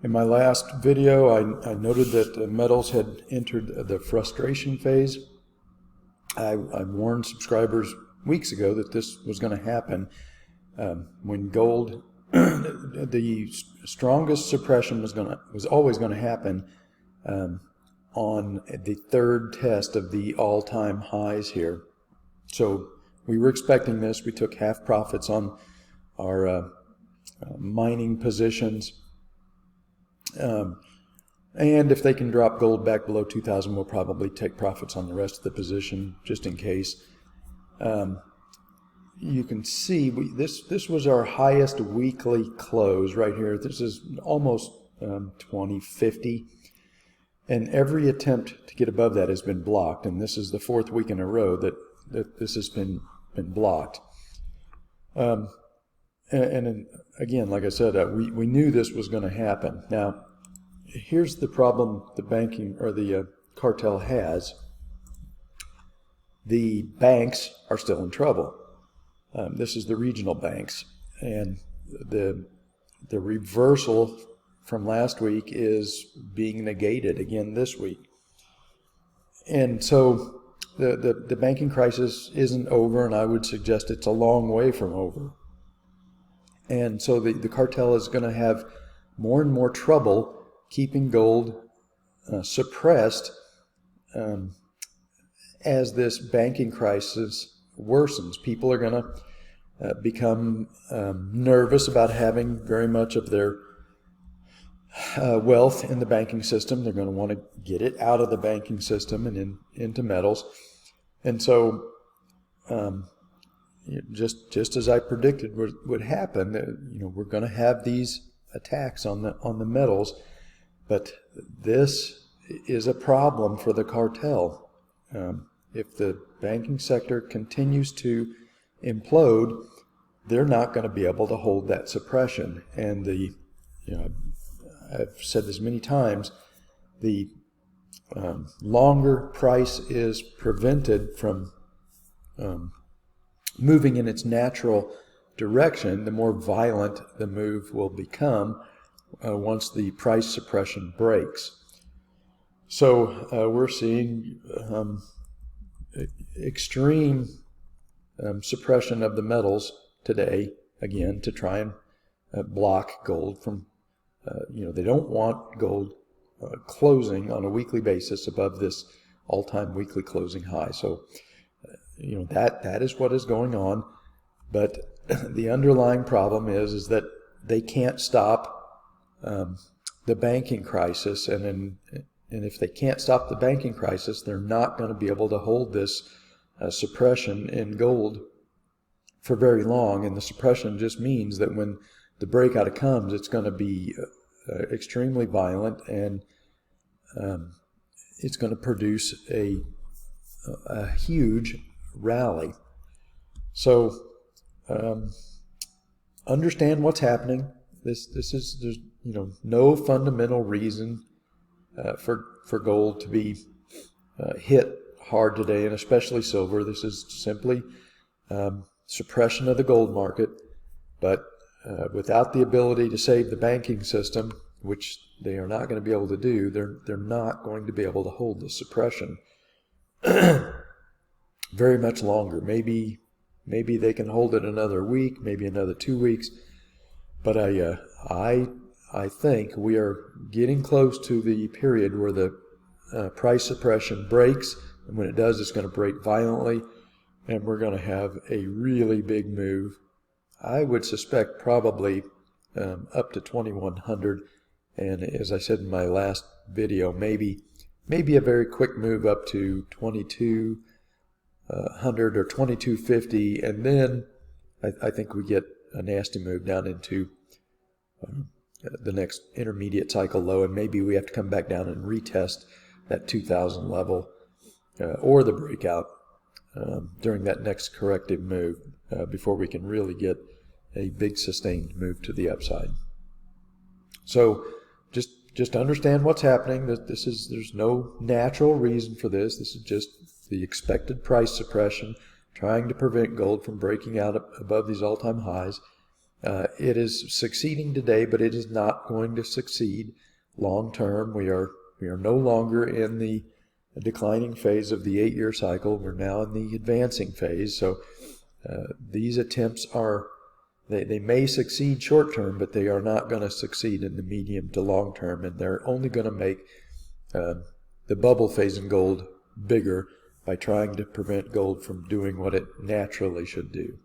In my last video, I noted that metals had entered the frustration phase. I warned subscribers weeks ago that this was going to happen. When gold, the strongest suppression was always going to happen on the third test of the all-time highs here. So we were expecting this. We took half profits on our mining positions. And if they can drop gold back below 2,000, we'll probably take profits on the rest of the position just in case. You can see this was our highest weekly close right here. This is almost 2050, and every attempt to get above that has been blocked. And this is the fourth week in a row that this has been blocked. And again, like I said, we knew this was going to happen. Now, here's the problem the banking or the cartel has. The banks are still in trouble. This is the regional banks, and the reversal from last week is being negated again this week. And so the banking crisis isn't over, and I would suggest it's a long way from over. And so the cartel is going to have more and more trouble keeping gold suppressed as this banking crisis worsens. People are going to become nervous about having very much of their wealth in the banking system. They're going to want to get it out of the banking system and into metals. And so just as I predicted would happen, we're going to have these attacks on the metals, but this is a problem for the cartel. If the banking sector continues to implode, they're not going to be able to hold that suppression. And I've said this many times, the longer price is prevented from moving in its natural direction, the more violent the move will become once the price suppression breaks. So we're seeing extreme suppression of the metals today, again, to try and block gold from, they don't want gold closing on a weekly basis above this all-time weekly closing high. So that is what is going on, but the underlying problem is that they can't stop the banking crisis, and if they can't stop the banking crisis, they're not going to be able to hold this suppression in gold for very long. And the suppression just means that when the breakout comes, it's going to be extremely violent, and it's going to produce a huge rally. So understand what's happening. There's no fundamental reason for gold to be hit hard today, and especially silver. This is simply suppression of the gold market, but without the ability to save the banking system, which they are not going to be able to do, they're not going to be able to hold the suppression very much longer. Maybe they can hold it another week, maybe another 2 weeks, but I think we are getting close to the period where the price suppression breaks, and when it does, it's going to break violently, and we're going to have a really big move. I would suspect probably up to 2100, and as I said in my last video, maybe a very quick move up to 2200 or 2250, and then I think we get a nasty move down into the next intermediate cycle low, and maybe we have to come back down and retest that 2000 level or the breakout during that next corrective move before we can really get a big sustained move to the upside. So just understand what's happening. There's no natural reason for this. This is just the expected price suppression, trying to prevent gold from breaking out above these all-time highs. It is succeeding today, but it is not going to succeed long term. We are no longer in the declining phase of the 8-year cycle. We're now in the advancing phase. So these attempts they may succeed short term, but they are not going to succeed in the medium to long term, and they're only going to make the bubble phase in gold bigger by trying to prevent gold from doing what it naturally should do.